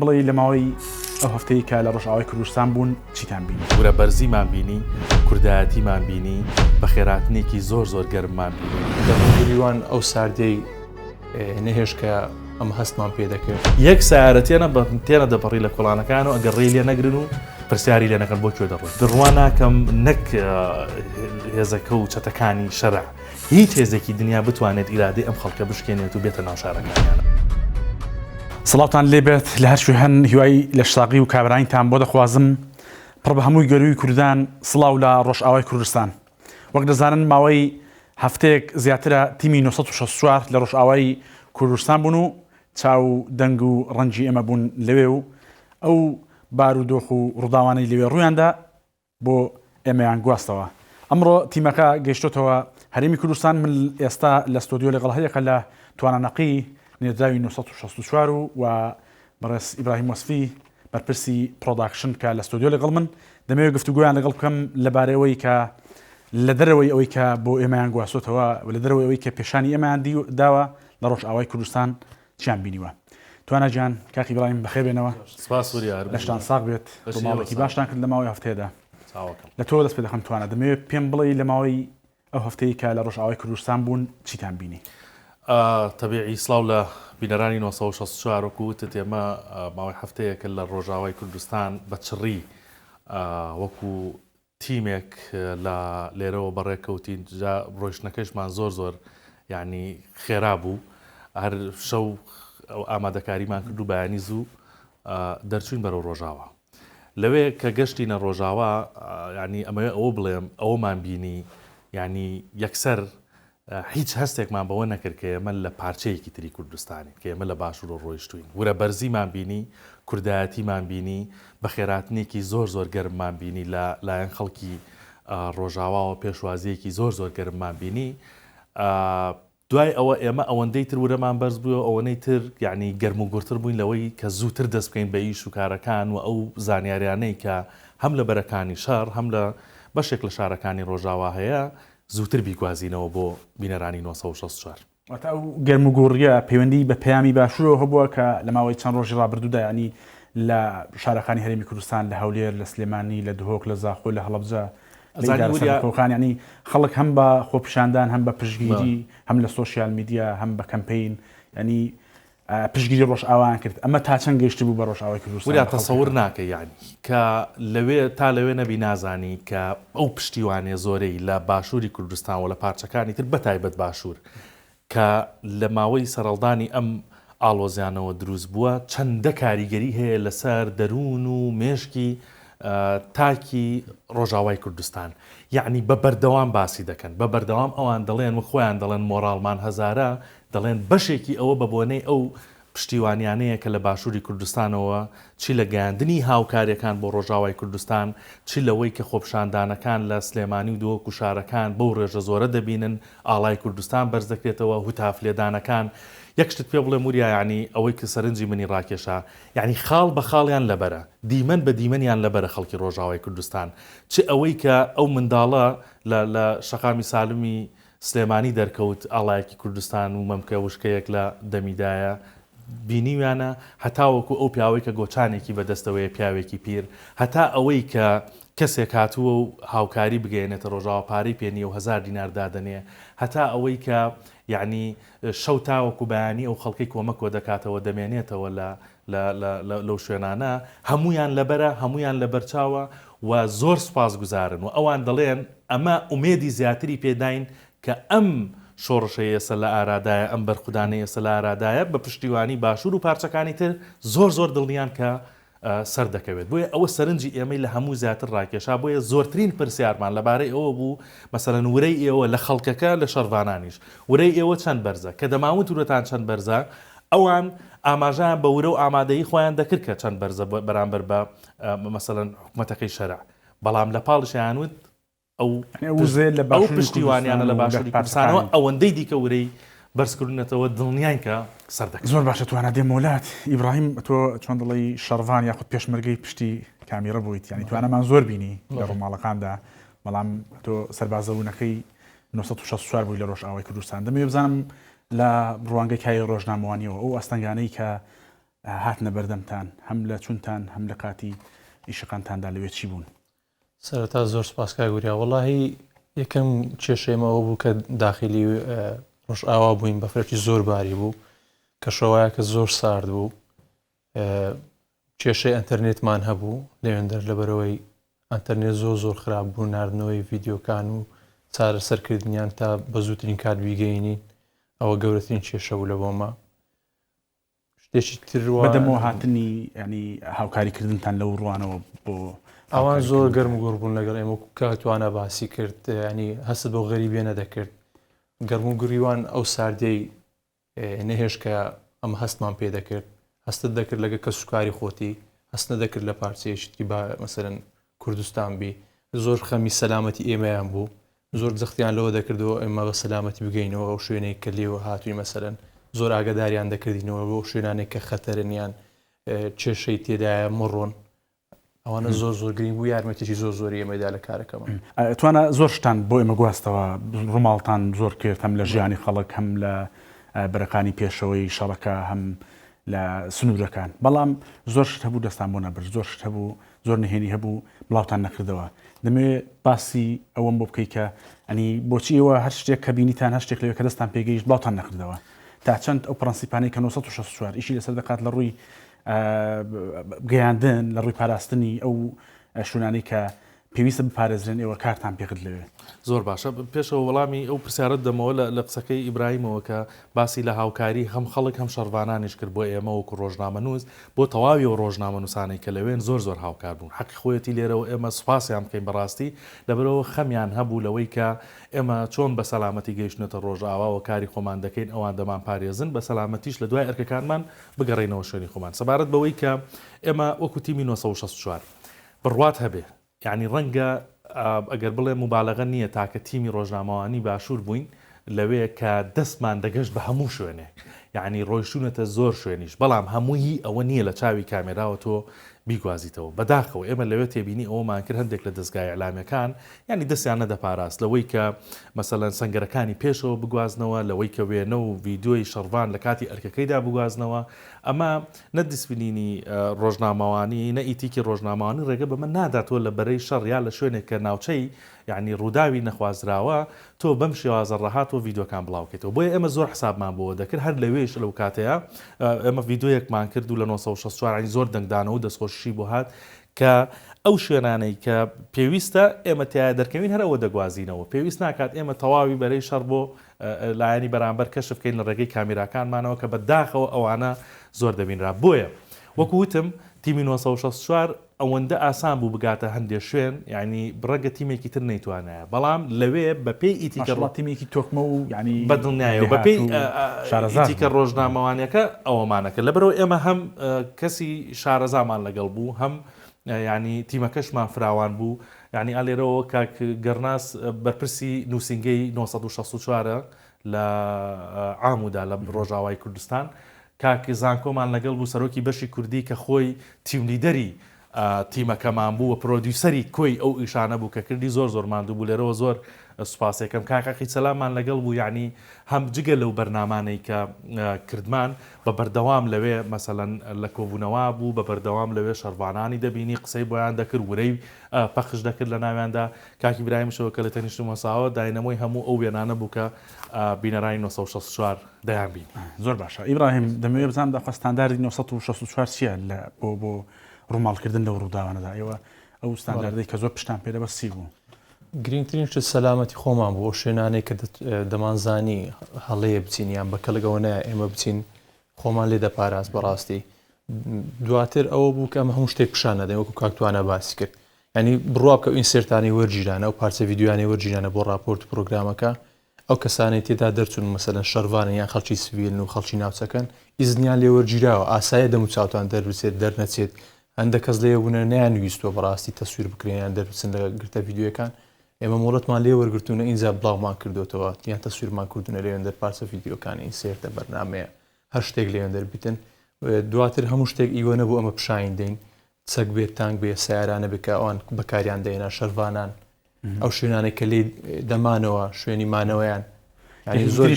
بڵێ لە ماوەی ئەو هەفتەیە کە لە ڕۆژئاوای کوردستان بوون چیتان بینی؟ ورە بەرزیمان بینی، کوردایەتیمان بینی، بە خێراتنێکی زۆر گەرممان بینی. دەبووریوان ئەو ساردەی نەهێش کە ئەم هەستمان پێ دەکرد. یەک سیارە تێنە دەپەڕی لە کۆڵانەکان و ئەگەر ڕێی لێ نەگرن و پرسیاری لێ نەکەن بۆ کوێ دەڕۆیت. دڕوان ناکەم نەک هێزەکە و چەتەکانی شەرع. هیچ هێزێکی دنیا بتوانێت ئیرادەی ئەم خەڵکە بشکێنێت و بێتە ناو شارەکانیانە. سڵاوتان لێبێت لە هەر شوێن هیوای لە شتاقی و کابراییتان بۆ دەخوازم پڕ بە هەمووی گەروی کوردان سڵاو لە ڕۆژئاوای کوردستان. وەک دەزانن ماوەی هەفتەیەک زیاترە تیمی 964 لە ڕۆژئاوای کوردستان بوون و چاو دەنگ و ڕەنجی ئێمە بوون لەوێ و ئەو بارودۆخ و ڕووداوانەی لەوێ ڕوویاندا بۆ ئێمەیان گواستەوە. ئەمڕۆ تیمەکە گەیشتۆتەوە هەرێمی کوردستان. من ئێستا لە ستۆدیۆ لەگەڵ هەیەکە لە توانانەقی نێردراوی 964 و بەڕێز ئیبراهیم وەسفی بەرپرسی پرۆداکشن کە لە ستۆدیۆ لەگەڵ من دەمەوێت گفتوگۆیان لەگەڵ بکەم لەبارەوەی کە لە دەرەوەی ئەوەی کە بۆ ئێمەیان گواستۆتەوە و لە دەرەوەی ئەوەی کە پێشانی ئێمەیان داوە لە ڕۆژئاوای کوردستان چیان بینیوە. توانە جان کاکی ئیبراهیم بەخێر بێنەوە. سپاس وریار لەشتان ساغ بێت بۆ ماڵێکی باشتان کرد لە ماوەی هەفتەیەدا. چاوەکەم لە تۆ دەست پێ دەخەم توانە دەمەوێت پێم بڵێ لە ماوەی ئەو هەفتەیە کە لە ڕۆژئاوای کوردستان بوون چیتان بینی؟ تەبیعی سڵاو لە بینەرانی 964 وەکووتت ئێمە ماوەی هەفتەیەکە لە ڕۆژاوای کوردستان بە چڕی وەکو تیمێک لە لێرەوە بەڕێکەوتین ڕۆیشتنەکەشمان زۆر یعنی خێرا بوو. هەر شەو ئامادەکاریمان کرد و بەیانی زوو دەرچوین بەرەو ڕۆژاوە. لەوێ کە گەشتینە ڕۆژاوە ینی ئەمەوێ ئەوە بڵێم ئەوەمان بینی ینی یەکسەر هیچ هەستێکمان بەوە نەکرد کە ئێمە لە پارچەیەکی تری کوردستانی کە ئێمە لە باشوور و ڕۆیشتوین. ورە بەرزیمان بینی، کوردایەتیمان بینی، بە خێراتنێکی زۆر گەرممان بینی لە لایەن خەڵکی ڕۆژاواوە پێشوازیەکی زۆر گەرممان بینی. دوای ئەوە ئێمە ئەوەندەی تر ورەمان بەرز بووە ئەوەنەی تر یعنی گەرم و گورتر بووین لەوەی کە زووتر دەست بکەین بە ئیش و کارەکان و ئەو زانیاریانەی کە هەم لە بەرەکانی شار هەم لە بەشێک لە شارەکانی ڕۆژاوا هەیە زووتر بیگوازینەوە بۆ بینەرانی 964. واتە ئەو گەرم و گۆڕیە پەیوەندی بە پەیامی باشوورەوە هەبووە کە لە ماوەی چەند ڕۆژی ڕابردوودا ینی لە شارەکانی هەرێمی کوردستان لە هەولێر لە سلێمانی لە دهۆک لە زاخۆ لە هەڵەبجە کۆخان ینی خەڵک هەم بە خۆپیشاندان هەم بە پشگیری هەم لە سۆشیال میدیا هەم بە کەمپین ینی پشگیری ڕۆژئاوایان کرد. ئەمە تا چەند گەیشتی بوو بە ڕۆژئاوای کوردستان؟ وریا تەسەور ناکە یعنی کە لەوێ تا لەوێ نەبی نازانی کە ئەو پشتیوانێ زۆرەی لە باشووری کوردستان و لە پارچەکانی تر بەتایبەت باشوور کە لە ماوەی سەرەڵدانی ئەم ئاڵۆزیانەوە دروست بووە چەندە کاریگەری هەیە لەسەر دەروون و مێشکی تاکی ڕۆژاوای کوردستان. یعنی بە بەردەوام باسی دەکەن بە بەردەوام ئەوان دەڵێن و خۆیان دەڵێن مۆراڵمان هەزارە دەڵێن بەشێکی ئەوە بە بۆنەی ئەو پشتیوانیانەیە کە لە باشووری کوردستانەوە چی لە گەیاندنی هاوکاریەکان بۆ ڕۆژاوای کوردستان چی لەوەی کە خۆپشاندانەکان لە سلێمانی و دۆک و شارەکان بەو ڕێژە زۆرە دەبینن ئاڵای کوردستان بەرز دەکرێتەوە هوتافلێدانەکان. یەک شت پێ بڵێ وریا ینی ئەوەی کە سەرنجی منی ڕاکێشا ینی خاڵ بە خاڵیان لەبەرە دیمەن بە دیمەنیان لەبەرە خەڵکی ڕۆژاوای کوردستان چ ئەوەی کە ئەو منداڵە لە شەقامی سالمی سلێمانی دەرکەوت ئاڵایەکی کوردستان و مەمکە وشکەیەک لە دەمیدایە بینیویانە هەتاوەکو ئەو پیاوەی کە گۆچانێکی بەدەستەوەی پیاوێکی پیر هەتا ئەوەی کە کەسێک هاتووە و هاوکاری بگەێنێتە ڕۆژاوە پارەی پێنی و 1000 دینار دادەنێ هەتا ئەوەی کە یعنی شەو تاوەکو بەیانی ئەو خەڵکی کۆمەکۆ دەکاتەوە دەمێنێتەوە لەو شوێنانە هەمویان لەبەرە هەمویان لە بەرچاوە و زۆر سوپاس گوزارن و ئەوان دەڵێن ئەمە ئومێدی زیاتری پێداین کە ئەم شۆڕشەی ئێستا لە ئارادایە ئەم بەرخودانەی ئێستا لە ئارادایە بە پشتیوانی باشوور و پارچەکانی تر زۆر دڵنیان کە سەر دەکەوێت. بۆیە ئەوە سەرنجی ئێمەی لە هەموو زیاتر ڕاکێشا بۆیە زۆرترین پرسیارمان لەبارەی ئەوە بوو مەسەلەن ورەی ئێوە لە خەڵکەکە لە شەڕوانانیش ورەی ئێوە چەند بەرزە کە دەماوت ورەتان چەند بەرزە ئەوان ئاماژیان بە ورە و ئامادەیی خۆیان دەکرد کە چەند بەرزە بەرامبەر بە مەسەلەن حکومەتەکەی شەرع بەڵام لە پاڵشیانوت ئەو پشتیوانیانە لە باشووری کوردستانەوە ئەوەندەی دیکە ورەی بەرزکردنەوە دڵنیان کە سەر دەکەن. زۆر باشە توانە دێ مۆلات. ئیبراهیم تۆ چۆن دڵی شەڕڤان یاخود پێشمەرگەی پشتی کامیرە بوویت ینی توانەمان زۆر بینی لە ڕۆماڵەکاندا بەڵام تۆ سەربازەبوونەکەی 964 بووی لە ڕۆژئاوای کوردستان. دەمەوێت بزانم لە ڕوانگەی کای ڕۆژنامەوانیەوە ئەو ئەستەنگانەی کە هاتنە بەردەمتان هەم لە چونتان هەم لە کاتی ئیشەکانتاندا لەوێ چی بوون؟ سەرەتا زۆر سپاسکای گوریا وەڵاهی یەکەم کێشەیەمەوە بوو کە داخلی ڕۆژئاوا بووین بە فرەکی زۆر باری بوو کە شەوایە کە زۆر سارد بوو کێشەی ئەنتەرنێتمان هەبوو لەوێندەر لەبەرەوەی ئەنتەرنێت زۆر خراپ بوو ناردنەوەی ڤیددیۆکان و چارەسەرکردنیان تا بە زووترین کات بیگەینین ئەوە گەورەترین کێشە بوو لە بۆمە شتێکی ترەوە بەدەمەوە هاتنی ینی هاوکاریکردنتان لەو ڕوانەوە بۆ ئەوان زۆر گەرم و گۆڕ بوون لەگەڵ ئێمە کاتوانە باسی کرد ینی هەست بۆ غەریبێ نەدەکرد گەرم و گریوان ئەو ساردەی نەهێش کە ئەمە هەستمان پێ دەکرد هەستت دەکرد لەگە کە سوکاری خۆتی هەست نەدەکرد لە پارچەیەشتی با مەسەرەن کوردستان بی زۆر خەمی سەلامەتی ئێمەیان بوو زۆر جەختیان لەوە دەکردەوە ئێمە بە سەلامەتی بگەینەوە ئەو شوێنەی کە لێوە هاتووی مەسەرەن زۆر ئاگاداریان دەکردینەوە بۆ شوێنانێک کە خەتەرنیان کێشەی تێدایە مڕۆن ئەوانە زۆر گرنگ بوو یارمەتێکی زۆری ئێمەدا لە کارەکەمە توانە زۆر شتان بۆ ئێمە گواستەوە ڕووماڵتان زۆر کرد هەم لە ژیانی خەڵک هەم لە بەرەکانی پێشەوەی شەڕەکە هەم لە سنوورەکان بەڵام زۆر شت هەبوو دەستان بۆ نەبرد زۆر شت هەبوو زۆر نهێنی هەبوو بڵاوتان نەکردەوە دەمەوێت باسی ئەوەم بۆ بکەیت کە ئەنی بۆچی ئێوە هەر شتێک کە بینیتان هەر شتێک لەوێ کە دەستان پێگەیشت بڵاوتان نەکردەوە تا چەند ئەو پرەنسیپانەی کە 1964 ئیشی لەسەر دەکات لە ڕووی گەیاندن لە ڕووی پاراستنی ئەو شوێنانەی کە پێویستە بپارێزرێن ئێوە کارتان پێکرد لەوێ زۆر باشە پێشەوە وەڵامی ئەو پرسیارت دەمەوە لە قسەکەی ئیبراهیمەوە کە باسی لە هاوکاری هەم خەڵک هەم شەڕوانانیش کرد بۆ ئێمە وەکو ڕۆژنامەنووس بۆ تەواوی و ڕۆژنامەنووسانەی کە لەوێن زۆر هاوکار بوون حەقی خۆیەتی لێرەوە ئێمە سوپاسیان بکەین بەڕاستی لەبەرەوە خەمیان هەبوو لەوەی کە ئێمە چۆن بە سەلامەتی گەیشتنێتە ڕۆژئاوا و کاری خۆمان دەکەین ئەوان دەمان پارێزن بە سەلامەتیش لە دوای ئەرکەکانمان بگەڕێنەوە شوێنی خۆمان سەبارەت بەوەی کە ئێمە وەکو تیمی 1964 بڕوات هەبێ یعنی ڕەنگە ئەگەر بڵێ مبالغە نییە تاکە تیمی ڕۆژنامەوانی باشوور بووین لەوێ کە دەستمان دەگەشت بە هەموو شوێنێک یعنی ڕۆیشتونەتە زۆر شوێنیش بەڵام هەمووی ئەوە نییە لە چاوی کامێراوە تۆ بیگوازیتەوە بەداخەوە ئێمە لەوێ تێبینی ئەوەمان کرد هەندێک لە دەستگای ئەعلامەکان ینی دەستیان نەدەپاراست لەوەی کە مەسەلەن سەنگەرەکانی پێشەوە بگوازنەوە لەوەی کە وێنە و ڤیددیۆی شەڕوان لە کاتی ئەرکەکەیدا بگوازنەوە ئەمە نەدیسپلینی ڕۆژنامەوانی نە ئیتیکی ڕۆژنامەوانی ڕێگە بەمە ناداتەوە لە بەرەی شەڕ یا لە شوێنێک کە ناوچەی یعنی ڕووداوی نەخوازراوە تۆ بەم شێوازە ڕەهاتەوە ڤیددیۆکان بڵاوکەیتەوە بۆیە ئێمە زۆر حسابمان بۆ دەکرد هەر لەوێش لەو کاتەیە ئێمە ڤیددیۆیەکمان کرد و لە 1964 زۆر دەنگدانەوە و دەستخۆشی بۆ هات کە ئەو شوێنانەی کە پێویستە ئێمە تیا دەرکەوین هەرەوە دەگوازینەوە پێویست ناکات ئێمە تەواوی بەرەی شەڕ بۆ لایەنی بەرامبەر کەشف بکەین لە ڕێگەی کامیراکانمانەوە کە بەداخەوە ئەوانە زۆر دەبینرا بۆیە وەکو وتم تیمی 1964 ئەوەندە ئاسان بوو بگاتە هەندێک شوێن یعنی بڕەگە تیمێکی تر نەیتوانایە بەڵام لەوێ بەپێی ئیتیکە تیمێکی تۆکمە و ینی بەدڵنیایە بەپێی ئیتیکە ڕۆژنامەوانیەکە ئەوەمانەکە لەبەرەوە ئێمە هەم کەسی شارەزامان لەگەڵ بوو هەم ینی تیمەکەشمان فراوان بوو ینی ئالێرەوە کاک گەرناس بەرپرسی نووسنگەی 1964 لە ئامودا لە ڕۆژاوای کوردستان کاک زانکۆمان لەگەڵ بوو سەرۆکی بەشی کوردی کە خۆی تیملیدەری تیمەکەمان بوو و پرۆدیوسەری کۆی ئەو ئیشانە بوو کە کردی زۆر ماندوو بوو لێرەوە زۆر سوپاسێکم کاکەقی سەلامان لەگەڵ بوو یعنی هەم جگە لەو بەرنامانەی کە کردمان بە بەردەوام لەوێ مەسەلەن لە کۆبوونەوە بوو بە بەردەوام لەوێ شەڕوانانی دەبینی قسەی بۆیان دەکرد ورەی پەخش دەکرد لە ناویاندا کاکی براهیمشەوە کە لە تەنیشتم وەساوە داینەمۆی هەموو ئەو وێنانە بوو کە بینەرانی 1964 دەیان بین زۆر باشە ئیبراهیم دەمەوێت بزانم داخواستانداری 1964 چییە بۆ ڕووماڵکردن لەو ڕووداوانەدا ئێوە ئەو ستانداردەی کە زۆر پشتان پێ دەبەستی بوو گرنگترین شت سەلامەتی خۆمان بۆ شوێنانەی کە دەمانزانی هەڵەیە بچین یان بە کەلگەوە نایە ئێمە بچین خۆمان لێ دەپاراست بەڕاستی دواتر ئەوە بوو کە ئەمە هەموو شتێک پیشان نەدەین وەکو کاکتوانە باسی کرد ینی بڕوا بکە ئین سێرتانی وەرگیرانە و پارچە ڤیددیوانی وەرگیرانە بۆ راپۆرت و پرۆگرامەکە ئەو کەسانی تێدا دەرچوون مەسەلەن شەڕوانن یان خەڵکی سڤیلن و خەڵکی ناوچەکەن ئیزنیان لێ وەرگیراوە ئاسایە دەم و چاوتان دەربچێت دەرنەچێت هەندێک کەس لێ بوونە نەیانویستوە بەڕاستی تەسویر بکرێنیان دەربچن لە گرتە ڤیددیۆکان ئێمە مۆڵەتمان لێ وەرگرتوونە ئینجا بڵاومان کردوتەوە یان تەسویرمان کردوونە لێوێندەر پارچە ڤیددیۆکانی این سێرتە بەرنامەیە هەر شتێک لێوێندەر بیتن دواتر هەموو شتێک ئیوە نەبوو ئەمە پیشاین دەین چەک بێت تانک بێ سیارانە بکە ئەوان بەکاریان دەێنا شەڕوانان ئەو شوێنانێک کە لێ دەمانەوە شوێنی مانەوەیان زۆر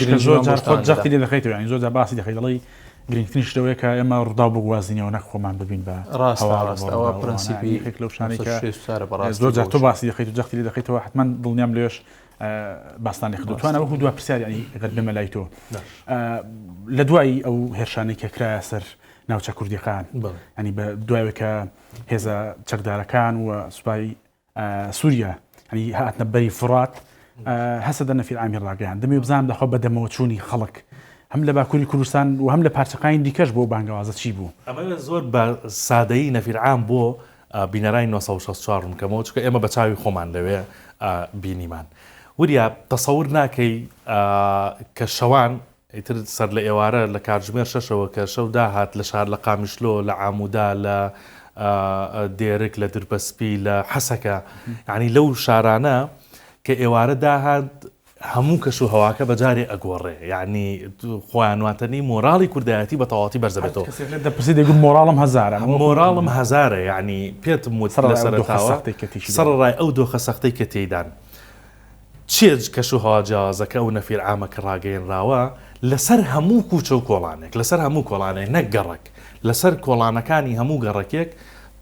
جەختی لێ دەخەیتەوە ینی زۆر باسی دەخەیت دەڵی گرنگترین شتەوەیە کە ئێمە ڕوودا بگوازینەوە نەک خۆمان ببین بە ڕاست ئەوە پرەنسیپی لەو شانێک کە زۆر زۆر تۆ باسی دەخیت و جەختی لێ دەخیتەوە حتمما دڵنیام لێش باستانی خدوتوانەوە هو دو پرسیار ینی ئەگەر بمە لای تۆ لە دوای ئەو هێرشانەی کە کرایە سەر ناوچە کوردیەکان ینی بە دوایەوە کە هێزە چەکدارەکان و سوپای سووریا ینی هاتنە بەری فڕات هەسە دەنە فیرعامی ڕاگەیان دەمێ بزانم دەخوا بە دەمەوە چوونی خەڵک هەم لە باکووری کوردستان و هەم لە پارچەکانی دیکەش بۆ بانگەوازە چی بوو ئەمە زۆر بە سادەیی نەفیرعام بۆ بینەرای 1964 کەمەوە چکە ئێمە بە چاوی خۆمان لەوێ بینیمان وریا تەسەور ناکەی کە شەوان ئیتر سەر لە ئێوارە لە کاتژمێر شەشەوە کە شەو داهات لە شار لە قامیشلۆ لە عامودا لە دێرک لە دربەسپی لە حەسەکە یعنی لەو شارانە کە ئێوارە داهات هەموو کەش و هەواکە بەجارێ ئەگۆڕێ یعنی خۆیانواتنی مۆراڵی کوردایەتی بە تەواتی بەرزەبێتەوە دەپرسی دەیگوت مۆراڵم هەزارە مۆراڵم هەزارە یعنی پێتم وت لە سەرەتاوە سەرڕای ئەو دۆخە سەختەی کە تێدان چێج کەش و هەوا جیاوازەکە و نەفیر عامەکە ڕاگەیەنراوە لەسەر هەموو کوچە و کۆڵانێک لەسەر هەموو کۆڵانێک نەک گەڕک لەسەر کۆڵانەکانی هەموو گەڕکێک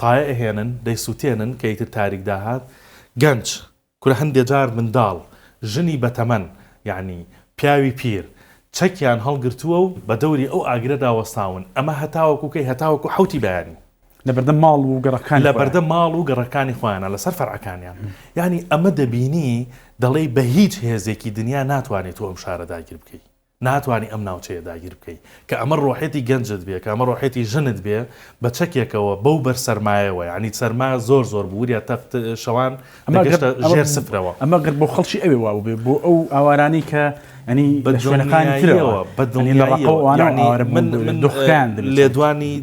تایە ئەهێنن دەیسووتێنن کە ئیتر تاریک داهات گەنج کورە هەندێک جار منداڵ ژنی بەتەمەن یعنی پیاوی پیر چەکیان هەڵگرتووە و بە دەوری ئەو ئاگرەدا وەستاون ئەمە هەتاوەکوکەی هەتاوەکو حوتی بەیانی لە بەردەم ماڵ و گەڕەکان لە بەردەم ماڵ و گەڕەکانی خۆیانە لەسەر فەرعەکانیان یعنی ئەمە دەبینی دەڵێ بە هیچ هێزێکی دنیا ناتوانێت تو ئەم شارە داگیر بکەی ناتوانانی ئەم ناوچەیە داگیر بکەی کە ئەمە ڕۆحێتی گەنجت بێ کە ئەمە ڕۆحێتی ژنت بێ بە چەکێکەوە بەو بەر سەرمایەوە ینی سەرما زۆر زۆر بووریا تەفت شەوان ژێر سفرەوە ئەمە گەر بۆ خەڵکی ئەوێ وا بێ بۆ ئەو ئاوارانی کە ینی بە شوێنەکانی ترەوە من لێدوانی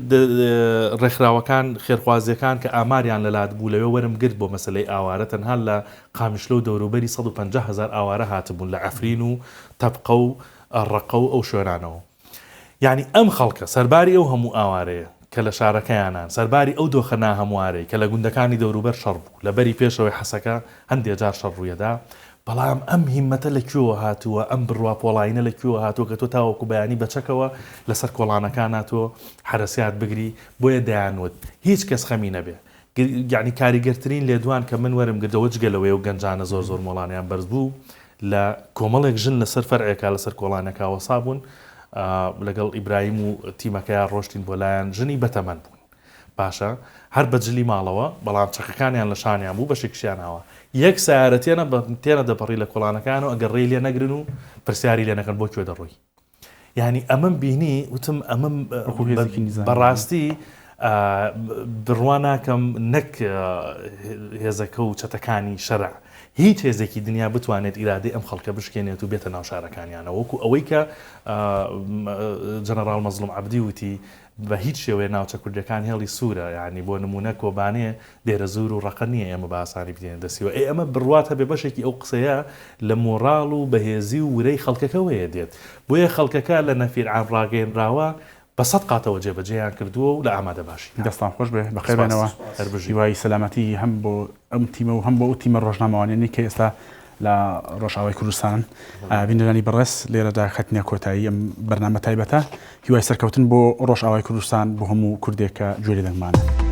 ڕێکخراوەکان خێرخوازیەکان کە ئاماریان لەلات بوو لەوێ وەرم گرت بۆ مەسلەی ئاوارە تەنها لە قامیشلۆ و دەوروبەری 150,000 ئاوارە هاتبوون لە ئەفرین و تەبقە و ڕقە و ئەو شوێنانەوە یعنی ئەم خەڵکە سەرباری ئەو هەموو ئاوارەیە کە لە شارەکەیانان سەرباری ئەو دۆخە ناهەموارەی کە لە گوندەکانی دەوروبەر شەڕ بوو لە بەری پێشەوەی حەسەکە هەندێک جار شەڕ ڕوویەدا بەڵام ئەم هیممەتە لەکوێوە هاتووە ئەم بڕوا پۆڵاینە لەکوێوە هاتووە کە تۆ تاوەکو بەیانی بەچەکەوە لەسەر کۆڵانەکان هاتووە حرەسیات بگری بۆیە دەیانوت هیچ کەس خەمی نەبێ یعنی کاریگەرترین لێدوان کە من وەرم گردەوە جگەلەوەی و گەنجانە زۆر زۆر مۆڵانیان بەرز بوو لە کۆمەڵێک ژن لەسەر فەرعێکا لەسەر کۆڵانەکەوە سابوون لەگەڵ ئیبراهیم و تیمەکەیان ڕۆشتین بۆ لایەن ژنی بەتەمەن بوون باشە هەر بەجلی ماڵەوە بەڵام چەقەکانیان لە شانیان بوو بەشێکشیانەوە یەک سیارە تێنە دەپەڕی لە کۆڵانەکانەوە ئەگەر ڕێی لێ نەگرن و پرسیاری لێ نەکەن بۆ کوێ دەڕۆی یعنی ئەمەم بینی وتم ئەمەم بەڕاستی بڕوا ناکەم نەک هێزەکە و چەتەکانی شەرع هیچ هێزێکی دنیا بتوانێت ئیرادەی ئەم خەڵکە بشکێنێت و بێتە ناو شارەکانیانە وەکو ئەوەی کە جەنەڕال مەزلوم عەبدی وتی بە هیچ شێوەیە ناوچە کوردەکان هێڵی سوورە یعنی بۆ نمونە کۆبانێ دێرە زور و ڕقە نییە ئێمە بە ئاسانی بدێنە دەستیەوە ئەمە بڕوات هەبێ بەشێکی ئەو قسەیە لە مۆڕاڵ و بەهێزی و ورەی خەڵکەکەوەیە دێت بۆیە خەڵکەکە لە نەفیر عام ڕاگەیەنراوە بە 100 قاتەوە جێبەجێیان کردووە و لە ئامادە باشی دەستان خۆش بێ بەخێربێنەوە هیوای سەلامەتی هەم بۆ ئەم تیمە و هەم بۆ ئەو تیمە ڕۆژنامەوانێنی کە ئێستا لە ڕۆژاوای کوردستان بینەرانی بەڕێز لێرەدا خەتنە کۆتایی ئەم بەرنامە تایبەتە هیوای سەرکەوتن بۆ ڕۆژاوای کوردستان بۆ هەموو کوردێک کە گوێ لێ دەنگمانە